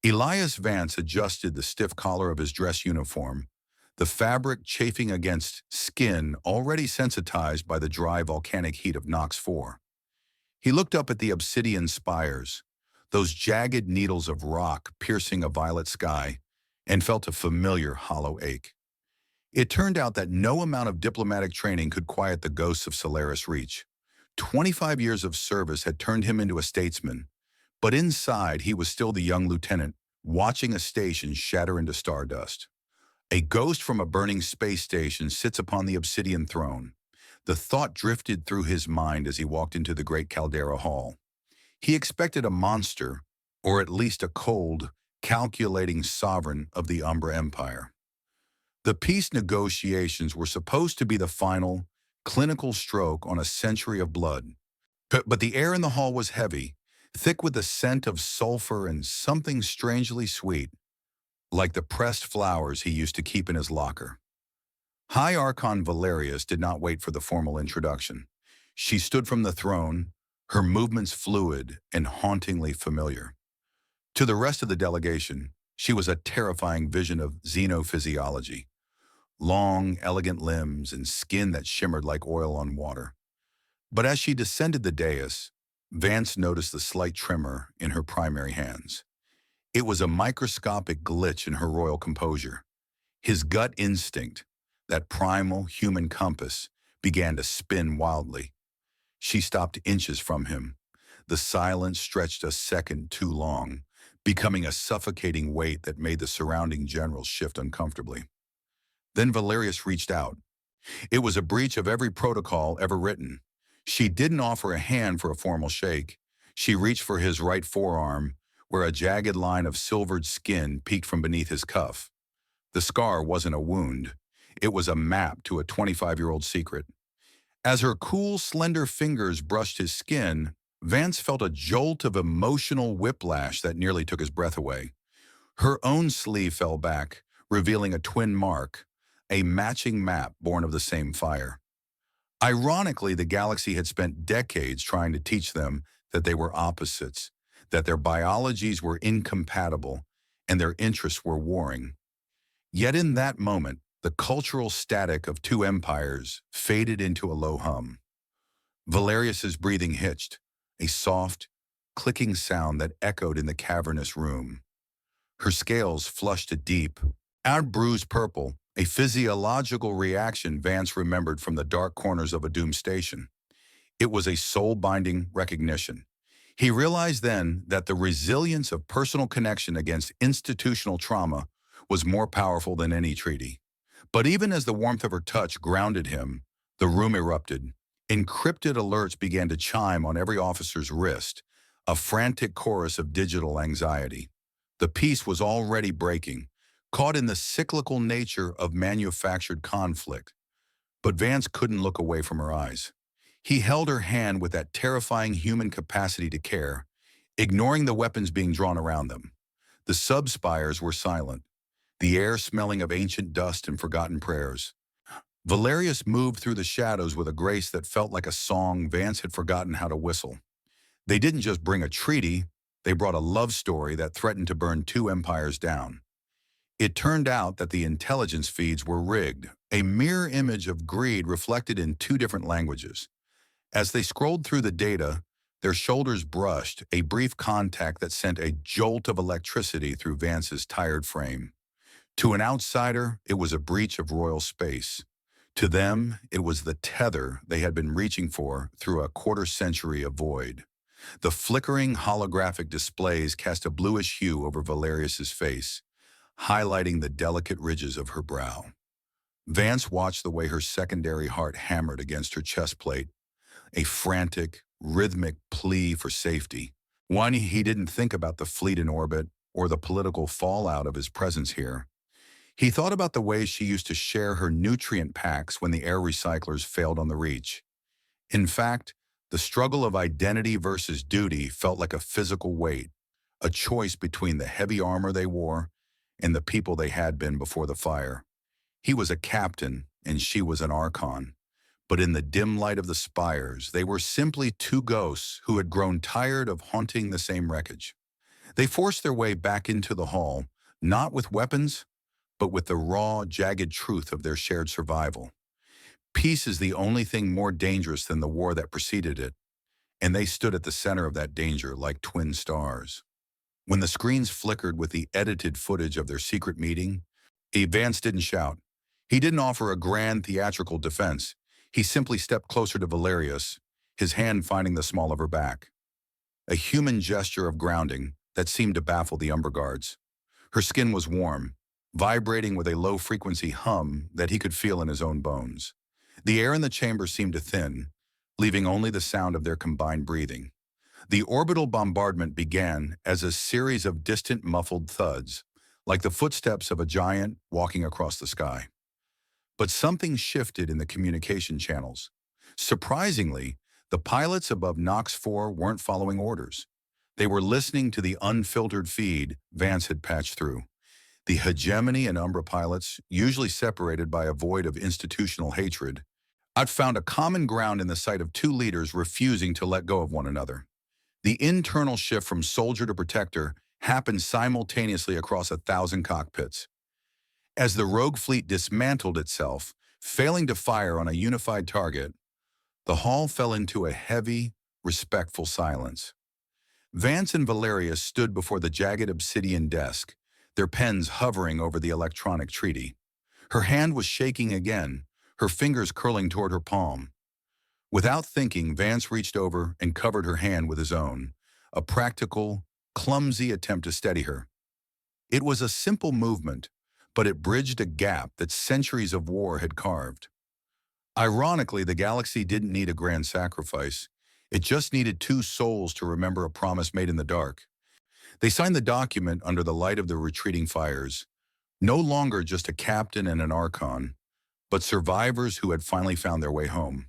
Elias Vance adjusted the stiff collar of his dress uniform, the fabric chafing against skin already sensitized by the dry volcanic heat of Nox 4. He looked up at the obsidian spires, those jagged needles of rock piercing a violet sky, and felt a familiar hollow ache. It turned out that no amount of diplomatic training could quiet the ghosts of Solaris Reach. 25 years of service had turned him into a statesman, but inside he was still the young lieutenant, watching a station shatter into stardust. A ghost from a burning space station sits upon the obsidian throne. The thought drifted through his mind as he walked into the great Calera hall. He expected a monster, or at least a cold, calculating sovereign of the Umbra Empire. The peace negotiations were supposed to be the final, clinical stroke on a century of blood. But the air in the hall was heavy, thick with the scent of sulfur and something strangely sweet, like the pressed flowers he used to keep in his locker. High Archon Valerius did not wait for the formal introduction. She stood from the throne, her movements fluid and hauntingly familiar. To the rest of the delegation, she was a terrifying vision of xenophysiology. Long, elegant limbs and skin that shimmered like oil on water. But as she descended the dais, Vance noticed the slight tremor in her primary hands. It was a microscopic glitch in her royal composure. His gut instinct, that primal human compass, began to spin wildly. She stopped inches from him. The silence stretched a second too long, becoming a suffocating weight that made the surrounding generals shift uncomfortably. Then Valerius reached out. It was a breach of every protocol ever written. She didn't offer a hand for a formal shake. She reached for his right forearm, where a jagged line of silvered skin peeked from beneath his cuff. The scar wasn't a wound. It was a map to a 25-year-old secret. As her cool, slender fingers brushed his skin, Vance felt a jolt of emotional whiplash that nearly took his breath away. Her own sleeve fell back, revealing a twin mark, a matching map born of the same fire. Ironically, the galaxy had spent decades trying to teach them that they were opposites, that their biologies were incompatible, and their interests were warring. Yet in that moment, the cultural static of two empires faded into a low hum. Valerius's breathing hitched, a soft, clicking sound that echoed in the cavernous room. Her scales flushed a deep, out-bruised purple, a physiological reaction Vance remembered from the dark corners of a doomed station. It was a soul-binding recognition. He realized then that the resilience of personal connection against institutional trauma was more powerful than any treaty. But even as the warmth of her touch grounded him, the room erupted. Encrypted alerts began to chime on every officer's wrist, a frantic chorus of digital anxiety. The peace was already breaking, caught in the cyclical nature of manufactured conflict. But Vance couldn't look away from her eyes. He held her hand with that terrifying human capacity to care, ignoring the weapons being drawn around them. The sub-spires were silent, the air smelling of ancient dust and forgotten prayers. Valerius moved through the shadows with a grace that felt like a song Vance had forgotten how to whistle. They didn't just bring a treaty, they brought a love story that threatened to burn two empires down. It turned out that the intelligence feeds were rigged, a mirror image of greed reflected in two different languages. As they scrolled through the data, their shoulders brushed, a brief contact that sent a jolt of electricity through Vance's tired frame. To an outsider, it was a breach of royal space. To them, it was the tether they had been reaching for through a quarter-century of void. The flickering holographic displays cast a bluish hue over Valerius's face, highlighting the delicate ridges of her brow. Vance watched the way her secondary heart hammered against her chest plate, a frantic, rhythmic plea for safety. One, he didn't think about the fleet in orbit or the political fallout of his presence here. He thought about the ways she used to share her nutrient packs when the air recyclers failed on the Reach. In fact, the struggle of identity versus duty felt like a physical weight, a choice between the heavy armor they wore and the people they had been before the fire. He was a captain and she was an archon, but in the dim light of the spires, they were simply two ghosts who had grown tired of haunting the same wreckage. They forced their way back into the hall, not with weapons, but with the raw, jagged truth of their shared survival. Peace is the only thing more dangerous than the war that preceded it, and they stood at the center of that danger like twin stars. When the screens flickered with the edited footage of their secret meeting, Vance didn't shout. He didn't offer a grand theatrical defense. He simply stepped closer to Valerius, his hand finding the small of her back. A human gesture of grounding that seemed to baffle the Umber Guards. Her skin was warm, vibrating with a low-frequency hum that he could feel in his own bones. The air in the chamber seemed to thin, leaving only the sound of their combined breathing. The orbital bombardment began as a series of distant muffled thuds, like the footsteps of a giant walking across the sky. But something shifted in the communication channels. Surprisingly, the pilots above Nox 4 weren't following orders. They were listening to the unfiltered feed Vance had patched through. The hegemony and Umbra pilots, usually separated by a void of institutional hatred, had found a common ground in the sight of two leaders refusing to let go of one another. The internal shift from soldier to protector happened simultaneously across 1,000 cockpits. As the rogue fleet dismantled itself, failing to fire on a unified target, the hall fell into a heavy, respectful silence. Vance and Valerius stood before the jagged obsidian desk, their pens hovering over the electronic treaty. Her hand was shaking again, her fingers curling toward her palm. Without thinking, Vance reached over and covered her hand with his own, a practical, clumsy attempt to steady her. It was a simple movement, but it bridged a gap that centuries of war had carved. Ironically, the galaxy didn't need a grand sacrifice. It just needed two souls to remember a promise made in the dark. They signed the document under the light of the retreating fires, no longer just a captain and an archon, but survivors who had finally found their way home.